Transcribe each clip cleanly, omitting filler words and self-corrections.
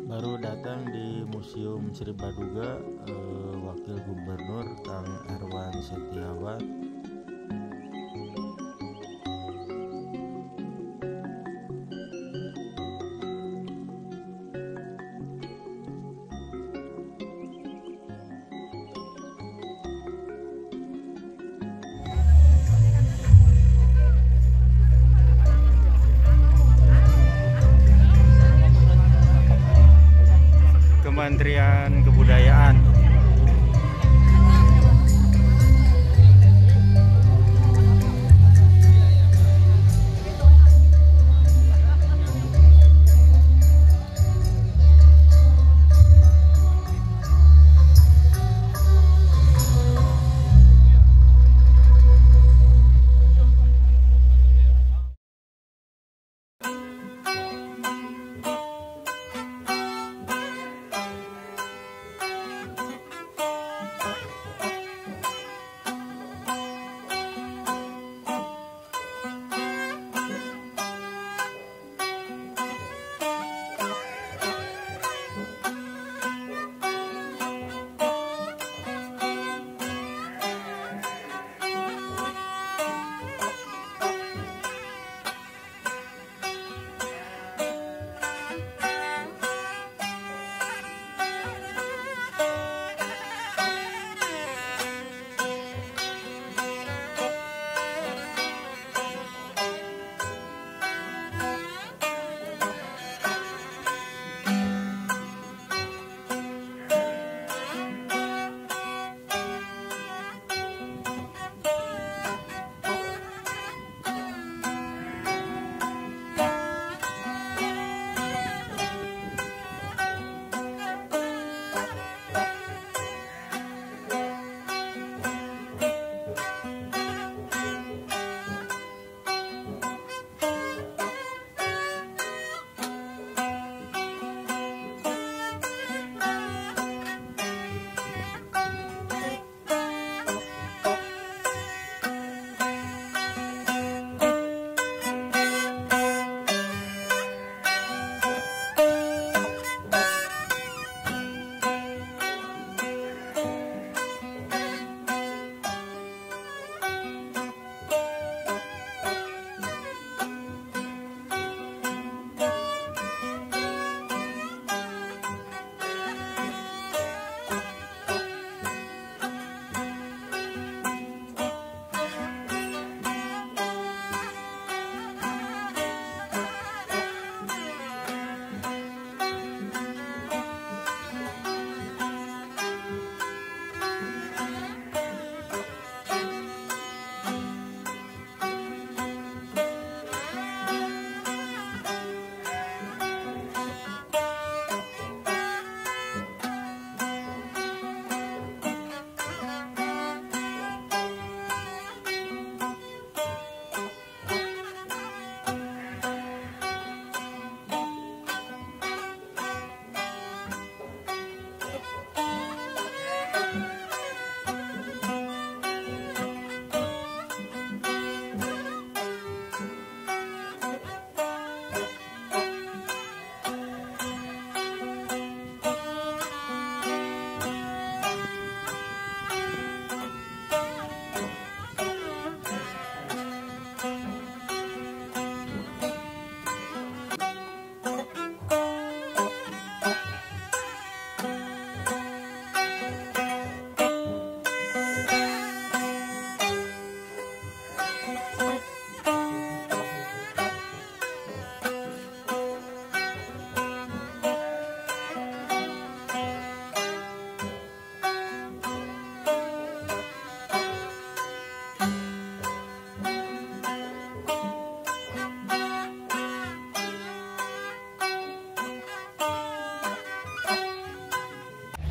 Baru datang di Museum Sri Baduga, Wakil Gubernur Kang Herwan Setiawan. Kementerian Kebudayaan.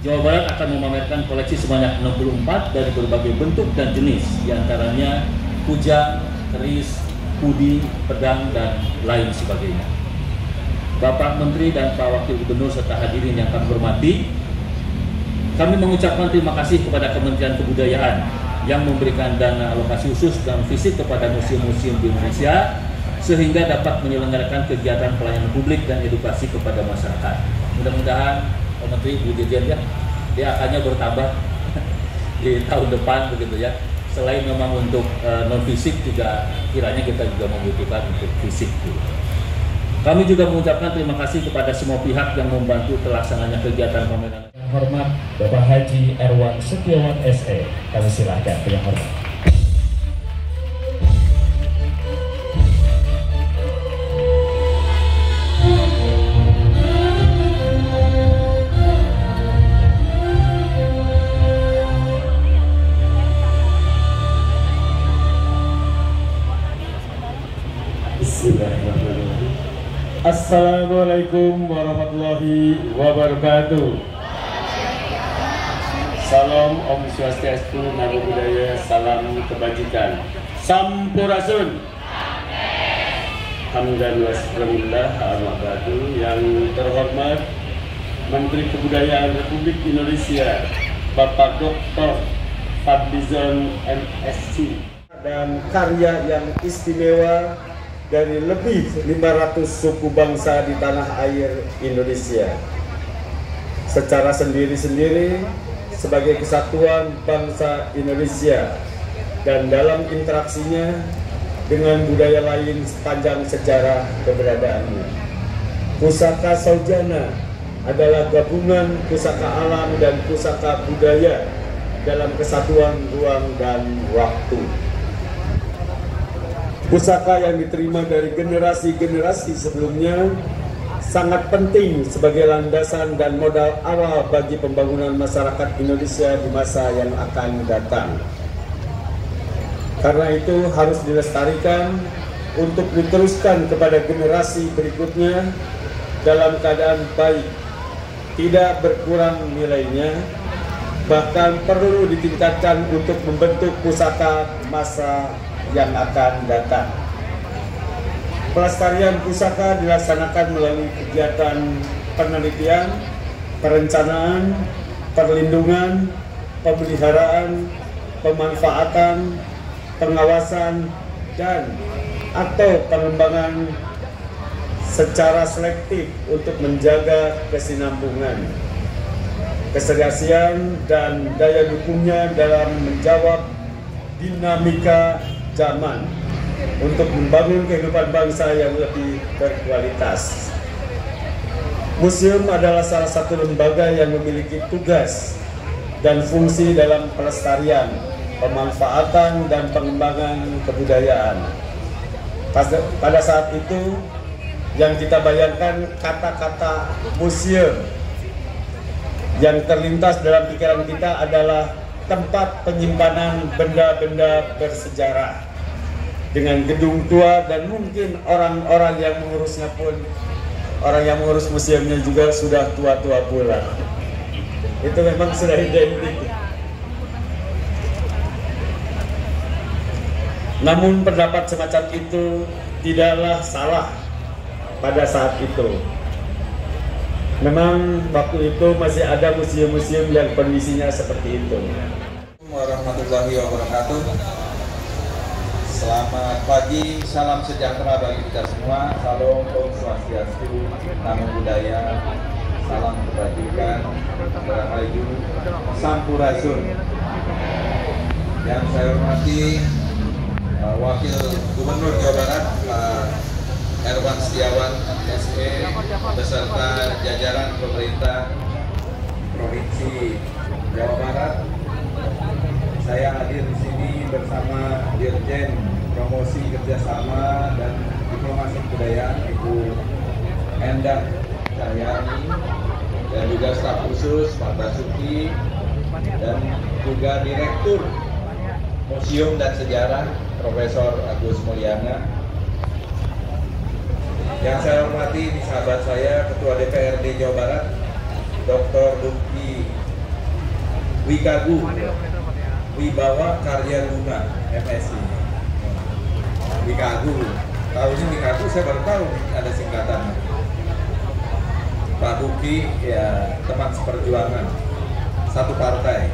Jawa Barat akan memamerkan koleksi sebanyak 64 dari berbagai bentuk dan jenis, diantaranya kujang, keris, hoodie, pedang, dan lain sebagainya. Bapak Menteri dan Pak Wakil Gubernur serta hadirin yang kami hormati, kami mengucapkan terima kasih kepada Kementerian Kebudayaan yang memberikan dana alokasi khusus dan visit kepada museum-museum di Indonesia sehingga dapat menyelenggarakan kegiatan pelayanan publik dan edukasi kepada masyarakat. mudah-mudahan Pak Menteri, Bu Dirjen ya, DAK-nya bertambah di tahun depan begitu ya. Selain memang untuk non fisik juga kiranya kita juga membutuhkan untuk fisik. Gitu. Kami juga mengucapkan terima kasih kepada semua pihak yang membantu terlaksananya kegiatan pameran. Yang hormat Bapak Haji Erwan Setiawan SE, kami silakan yang hormat. Assalamualaikum warahmatullahi wabarakatuh. Salam Om Swastiastu, Namo Buddhaya, salam kebajikan. Sampurasun. Hamdan wa syukurillah al-mabadu. Yang terhormat Menteri Kebudayaan Republik Indonesia Bapak Dr. Fadlizon MSc, dan karya yang istimewa dari lebih 500 suku bangsa di tanah air Indonesia secara sendiri-sendiri sebagai kesatuan bangsa Indonesia dan dalam interaksinya dengan budaya lain sepanjang sejarah keberadaannya. Pusaka Saujana adalah gabungan pusaka alam dan pusaka budaya dalam kesatuan ruang dan waktu. Pusaka yang diterima dari generasi-generasi sebelumnya sangat penting sebagai landasan dan modal awal bagi pembangunan masyarakat Indonesia di masa yang akan datang. Karena itu harus dilestarikan untuk diteruskan kepada generasi berikutnya dalam keadaan baik, tidak berkurang nilainya, bahkan perlu ditingkatkan untuk membentuk pusaka masa yang akan datang. Pelestarian pusaka dilaksanakan melalui kegiatan penelitian, perencanaan, perlindungan, pemeliharaan, pemanfaatan, pengawasan, dan atau pengembangan secara selektif untuk menjaga kesinambungan, keserasian, dan daya dukungnya dalam menjawab dinamika zaman untuk membangun kehidupan bangsa yang lebih berkualitas. Museum adalah salah satu lembaga yang memiliki tugas dan fungsi dalam pelestarian, pemanfaatan, dan pengembangan kebudayaan. Pada saat itu, yang kita bayangkan kata-kata museum yang terlintas dalam pikiran kita adalah tempat penyimpanan benda-benda bersejarah dengan gedung tua, dan mungkin orang-orang yang mengurusnya pun, orang yang mengurus museumnya juga sudah tua-tua pula. Itu memang sudah identik. Namun pendapat semacam itu tidaklah salah pada saat itu. Memang waktu itu masih ada museum-museum yang kondisinya seperti itu. Warahmatullahi wabarakatuh. Selamat pagi, salam sejahtera bagi kita semua. Salam Om Swastiastu, Namo Buddhaya, salam kebajikan, Rahayu, Sampurasun. Yang saya hormati Wakil Gubernur Jawa Barat Pak Erwan Setiawan SE beserta jajaran pemerintah Provinsi Jawa Barat. Saya hadir di sini bersama Dirjen Promosi Kerjasama dan Diplomasi Kebudayaan Ibu Endah Cahyani, dan juga staf khusus Pak Basuki, dan juga Direktur Museum dan Sejarah Profesor Agus Mulyana. Yang saya hormati di sahabat saya Ketua DPRD Jawa Barat Dr. Duki Wikagu Wibawa Karya Luna MSc. Wikagu, tahu ini Wikagu, saya baru tahu ada singkatan. Pak Duki ya teman seperjuangan, satu partai.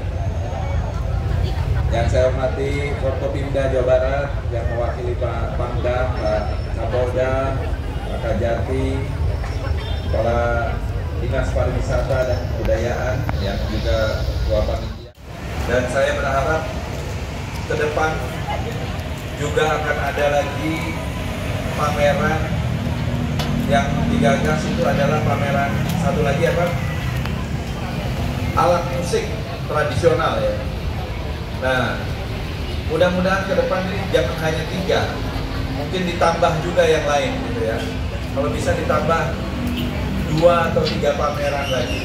Yang saya hormati Forkopimda Jawa Barat yang mewakili Pak Pangdam, Pak Kapolda, Pak Kajati, Kepala Dinas Pariwisata dan Kebudayaan yang juga ketua panitia. Dan saya berharap ke depan juga akan ada lagi pameran yang digagas, itu adalah pameran satu lagi apa? Alat musik tradisional ya. Nah, mudah-mudahan ke depan ini jangan hanya 3, mungkin ditambah juga yang lain gitu ya. Kalau bisa ditambah 2 atau 3 pameran lagi.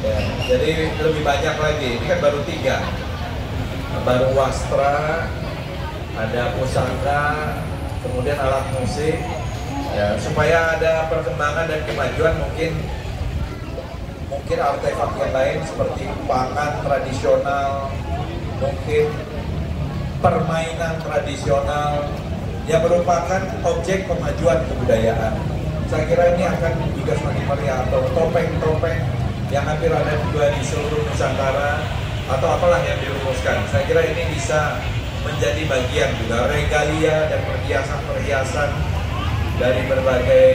Ya, jadi lebih banyak lagi. Ini kan baru 3. Baru wastra, ada pusaka, kemudian alat musik. Ya, supaya ada perkembangan dan kemajuan, mungkin artefak yang lain seperti pangan tradisional, mungkin permainan tradisional yang merupakan objek kemajuan kebudayaan. Saya kira ini akan juga semakin meriah, atau topeng-topeng yang hampir ada juga di seluruh Nusantara atau apalah yang dirumuskan. Saya kira ini bisa menjadi bagian juga regalia dan perhiasan-perhiasan dari berbagai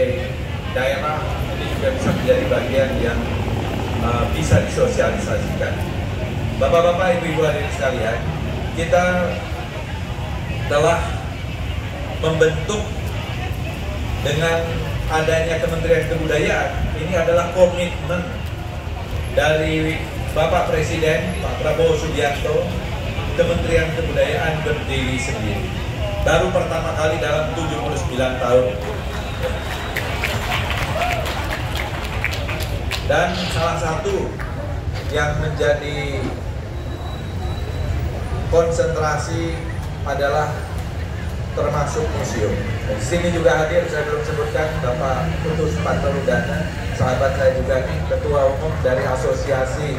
daerah. Ini juga bisa menjadi bagian yang bisa disosialisasikan. Bapak-bapak, ibu-ibu hadirin sekalian, kita telah membentuk dengan adanya Kementerian Kebudayaan. Ini adalah komitmen dari Bapak Presiden, Pak Prabowo Subianto. Kementerian Kebudayaan berdiri sendiri. Baru pertama kali dalam 79 tahun. Dan salah satu yang menjadi konsentrasi adalah termasuk museum. Di sini juga hadir, saya belum sebutkan, Bapak Putus Pantarudana, sahabat saya juga nih, Ketua Umum dari Asosiasi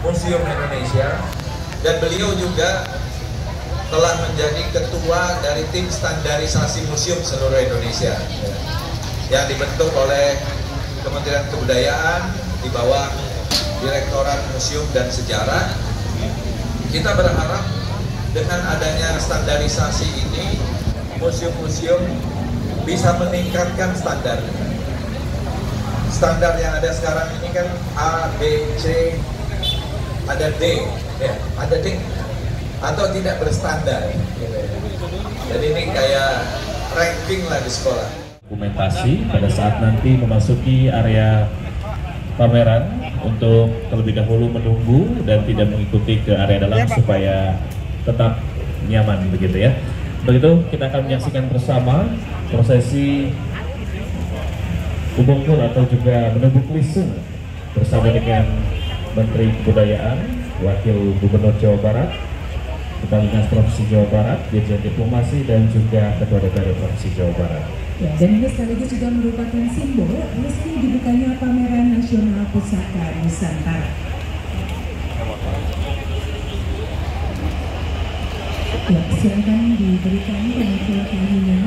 Museum Indonesia, dan beliau juga telah menjadi ketua dari tim standarisasi museum seluruh Indonesia yang dibentuk oleh Kementerian Kebudayaan di bawah Direktorat Museum dan Sejarah. Kita berharap dengan adanya standarisasi ini, museum-museum bisa meningkatkan standar. Standar yang ada sekarang ini kan A, B, C, ada D, ya, ada D, atau tidak berstandar. Jadi ini kayak ranking lah di sekolah. Dokumentasi pada saat nanti memasuki area pameran untuk terlebih dahulu menunggu dan tidak mengikuti ke area dalam supaya tetap nyaman begitu ya. Begitu kita akan menyaksikan bersama prosesi kubungkul atau juga menubuk lisung bersama dengan Menteri Kebudayaan, Wakil Gubernur Jawa Barat, Kepala Dinas Provinsi Jawa Barat, Dirjen Diplomasi, dan juga Ketua DPRD Provinsi Jawa Barat. Ya, dan ini sekaligus juga merupakan simbol resmi dibukanya Pameran Nasional Pusaka Nusantara. Ya, silakan diberikan penampilannya,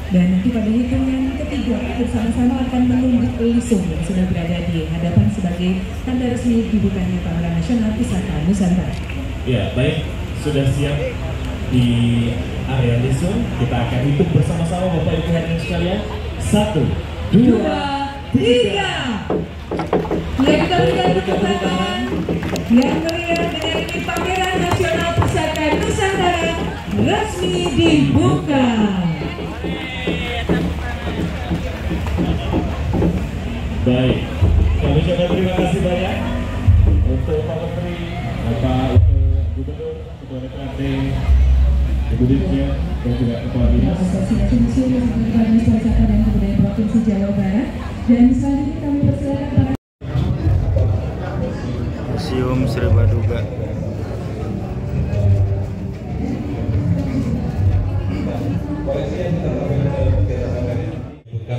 dan nanti pada hitungan ketiga bersama-sama akan menunjuk lisung yang sudah berada di hadapan sebagai tanda resmi dibukanya Pameran Nasional Pusaka Nusantara. Ya, baik, sudah siap di area lisung. Kita akan hitung bersama-sama Bapak Ibu hadirin sekalian. 1, 2, 3. Ya, kita berikan tepuk tangan yang meriah dengan ini Pameran Nasional Pusaka Nusantara resmi dibuka. Baik, kami ucapkan terima kasih banyak untuk Pak Menteri, Bapak Gubernur, Ketua DPRD, Ibu Dirjen, dan juga Ketua Dinas Asosiasi Museum Pariwisata dan Kebudayaan Provinsi Jawa Barat. Dan selanjutnya kami persilakan para Museum Sri Baduga.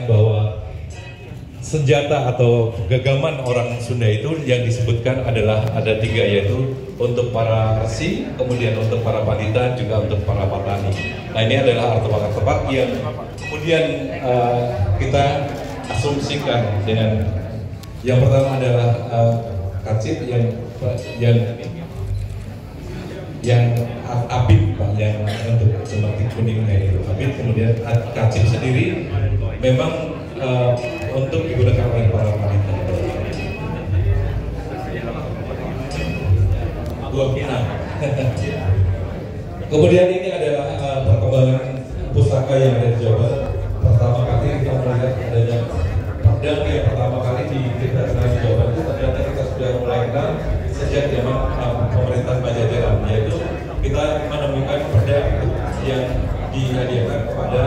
Bahwa senjata atau gagaman orang Sunda itu yang disebutkan adalah ada 3, yaitu untuk para resi, kemudian untuk para pandita, juga untuk para petani. Nah, ini adalah artefak-artefak yang kemudian kita asumsikan dengan yang pertama adalah kacip yang abit, Pak, yang untuk seperti kuningnya itu abit. Kemudian kacip sendiri memang untuk digunakan oleh para wanita. Kemudian ini adalah perkembangan pusaka yang ada di Jawa Barat. Pertama kali kita melihat adanya pedang yang pertama kali kita kenal di Jawa Barat itu ternyata kita sudah mulai kenal sejak zaman pemerintahan Pajajaran, yaitu kita menemukan pedang yang dihadiahkan kepada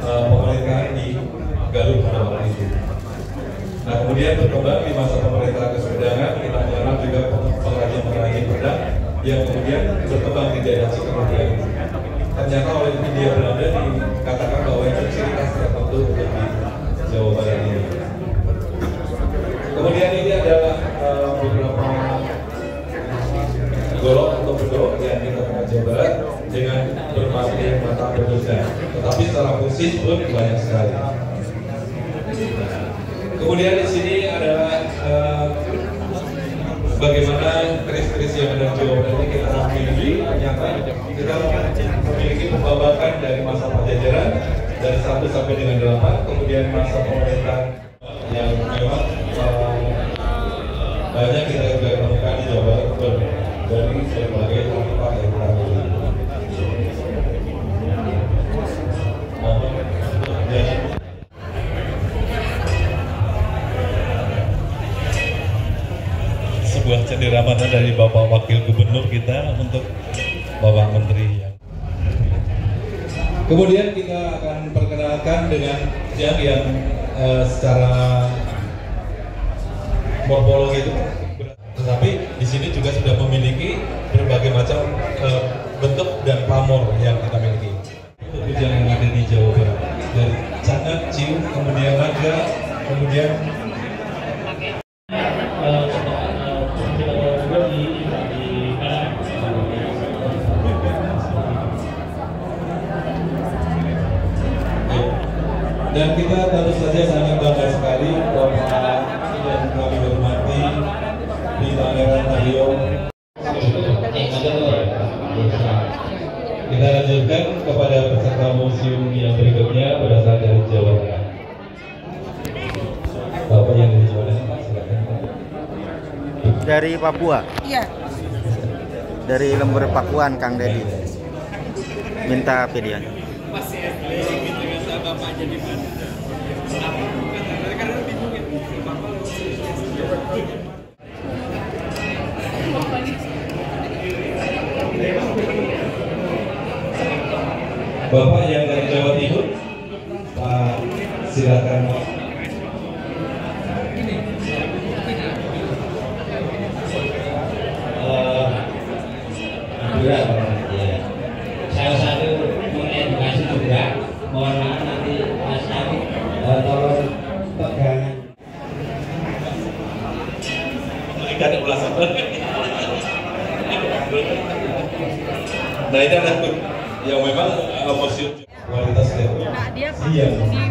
pemerintahan di Galuh pada waktu itu. Nah, kemudian berkembang di masa pemerintahan Kesudanan, kita mengenal juga pengrajin pedang yang kemudian berkembang di daerah Cirebon. Ternyata oleh Hindia Belanda dikatakan bahwa itu ciri khas tertentu untuk di Jawa Barat ini. Kemudian ini adalah beberapa golok atau bedok yang kita kenal Jawa Barat dengan berbagai mata berbeda, tetapi secara fungsi pun banyak sekali. Kemudian di sini adalah bagaimana keris-keris yang ada di Jawa Barat ini kita miliki. Ternyata kita memiliki pembabakan dari masa Pajajaran dari 1 sampai dengan 8, kemudian masa pemerintahan yang memang banyak kita juga temukan di Jawa Barat dari berbagai tempat yang kita miliki. Sebuah cenderamata dari Bapak Wakil Gubernur kita untuk Bapak Menteri. Kemudian kita akan perkenalkan dengan kujang yang secara morfologi itu, tetapi di sini juga sudah memiliki berbagai macam bentuk dan pamor yang kita miliki. Kujang yang ada di Jawa Barat dari Cangat, Cium, kemudian Naga, kemudian dan kita tentu saja sangat bangga sekali Bapak yang kami hormati di Pangeran Haryo. Kita lanjutkan kepada peserta museum yang berikutnya berasal dari Jawa Tengah. Bapak yang dari Jawa Tengah, silakan. Dari Papua? Iya. Dari Lembur Pakuan, Kang Dedi. Minta videonya. Bapak yang dari Jawa Timur, Pak, silakan. Salah satu mengedukasi juga, mohon maaf nanti Mas Abi tolong pegangan. Berikan ulasan. Nah, ini ada yang memang museum kualitas yang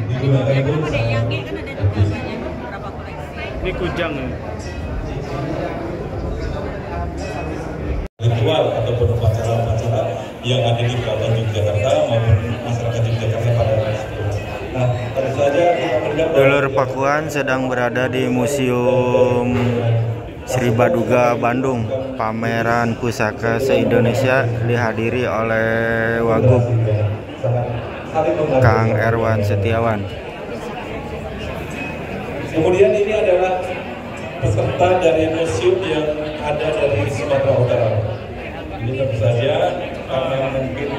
digunakan itu kan ada juga banyak beberapa koleksi. Ini kujang. Ritual ataupun upacara-upacara yang ada di Keraton Yogyakarta maupun masyarakat Yogyakarta pada masa itu. Nah, tentu saja kita mendengar Dulur Pakuan sedang berada di Museum Sri Baduga Bandung. Pameran pusaka se-Indonesia dihadiri oleh Wagub Kang Erwan Setiawan. Kemudian ini adalah peserta dari museum yang ada dari Sumatera Utara. Ini tentu saja karena mungkin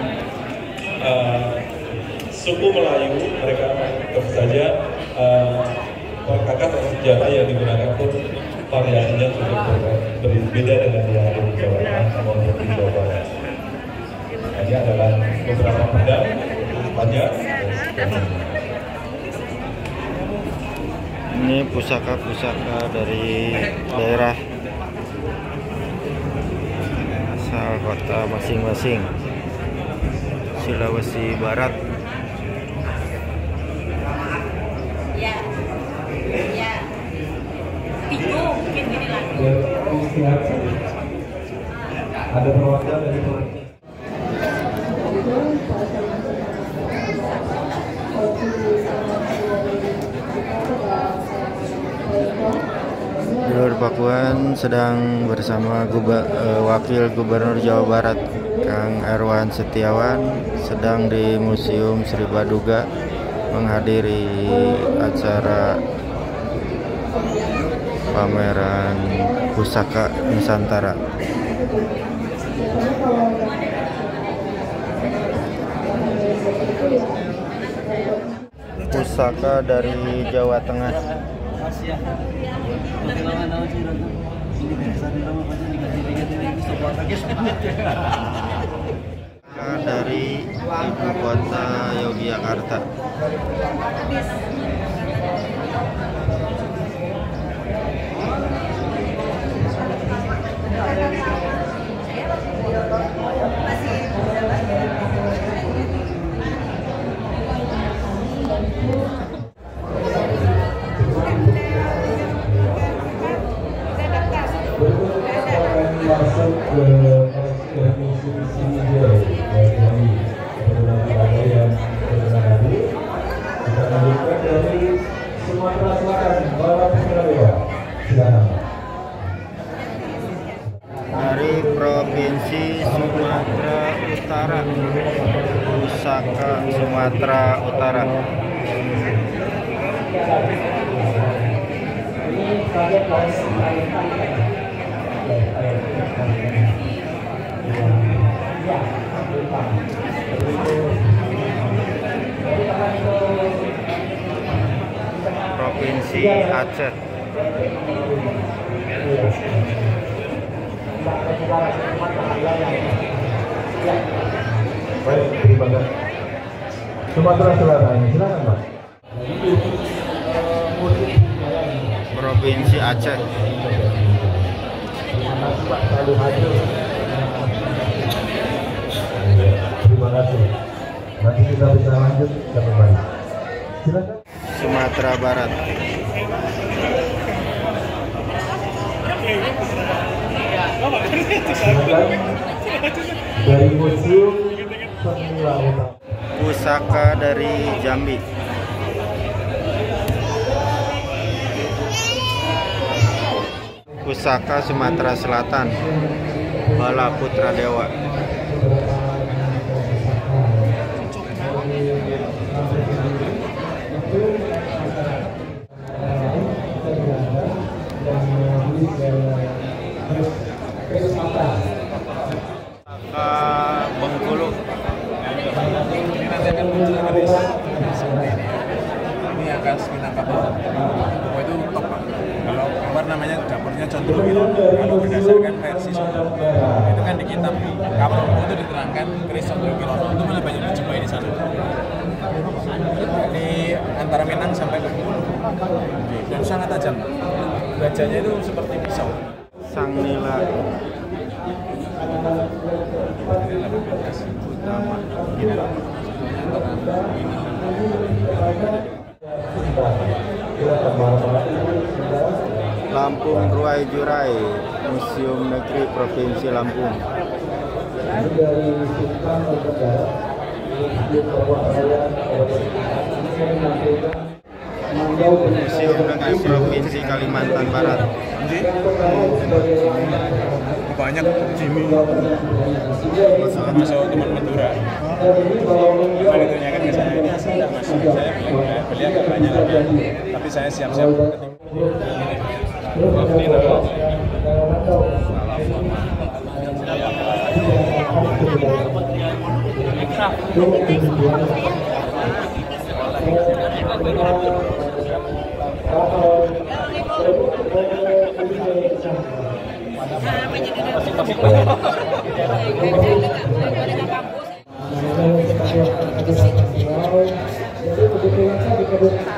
suku Melayu, mereka tentu saja perkakas atau senjata yang digunakan pun variasinya cukup berbeda dengan yang ada di Jawa Tengah maupun di Jawa Barat. Ini adalah beberapa pedang panjang. Ini pusaka-pusaka dari daerah asal kota masing-masing Sulawesi Barat. Ya. Ya. Pico mungkin gini lagi. Ada perwakilan dari Dulur Pakuan sedang bersama Wakil Gubernur Jawa Barat Kang Erwan Setiawan sedang di Museum Sri Baduga menghadiri acara pameran pusaka Nusantara. Pusaka dari Jawa Tengah. Dari ibu kota Yogyakarta. Masuk ke misi yang tadi kita lanjutkan dari Sumatera Selatan, Bapak Surabaya. Silakan. Dari Provinsi Sumatera Utara, pusaka Sumatera Utara. Provinsi Aceh. Baik, terima kasih. Sumatera Selatan, silakan Pak. Provinsi Aceh. Terima kasih. Nanti kita bisa lanjut ke kembali. Silakan. Sumatera Barat. Silakan. Dari Museum Seni Lautan. Pusaka dari Jambi. Pusaka Sumatera Selatan, Bala Putra Dewa. Bengkulu. Ini agak Minangkabau. Itu top Pak. Kalau keluar namanya dapurnya Condrowiro. Kalau berdasarkan versi Solo itu kan di kitab Kapro itu diterangkan Keris Condrowiro itu malah banyak dijumpai di sana. Di antara Minang sampai Bengkulu dan sangat tajam. Gajahnya itu seperti pisau. Sang Nila Utama. Lampung Ruai Jurai, Museum Negeri Provinsi Lampung. Museum Negeri Provinsi Kalimantan Barat. Banyak Jimmy masuk teman Madura. Kalau ditanyakan ke saya ini asli tidak mas, saya beli agak banyak tapi saya siap-siap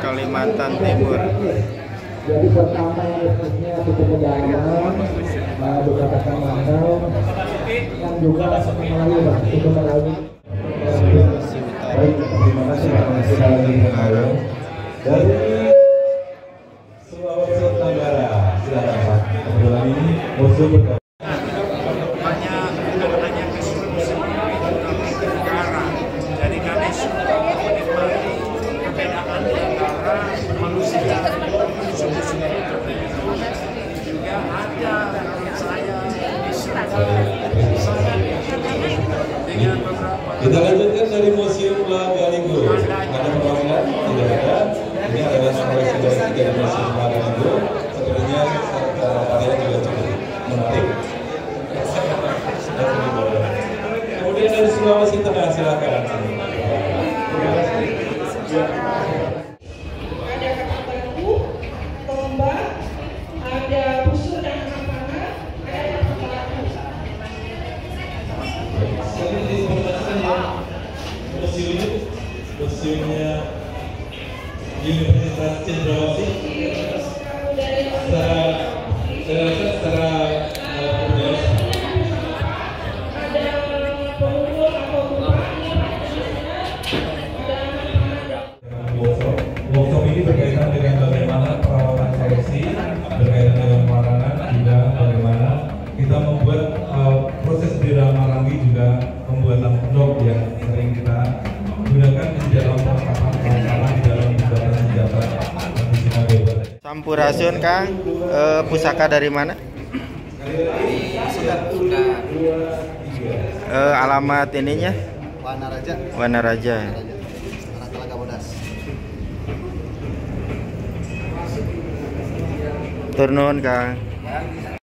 Kalimantan Timur. Jadi pertama yang resminya itu pemudahan, dikatakan mandau, dan juga Melayu Pak, itu Melayu. Baik, terima kasih Pak. Dari Sulawesi Tenggara, silakan Pak. Kebetulan ini musuh berkata. Jadi kami sudah menikmati perbedaan antara manusia suku-suku juga Sampurasun Kang. Pusaka dari mana? Alamat ininya? Wanaraja. Wanaraja. Anak Telaga Bodas. Turun Kang. Ya.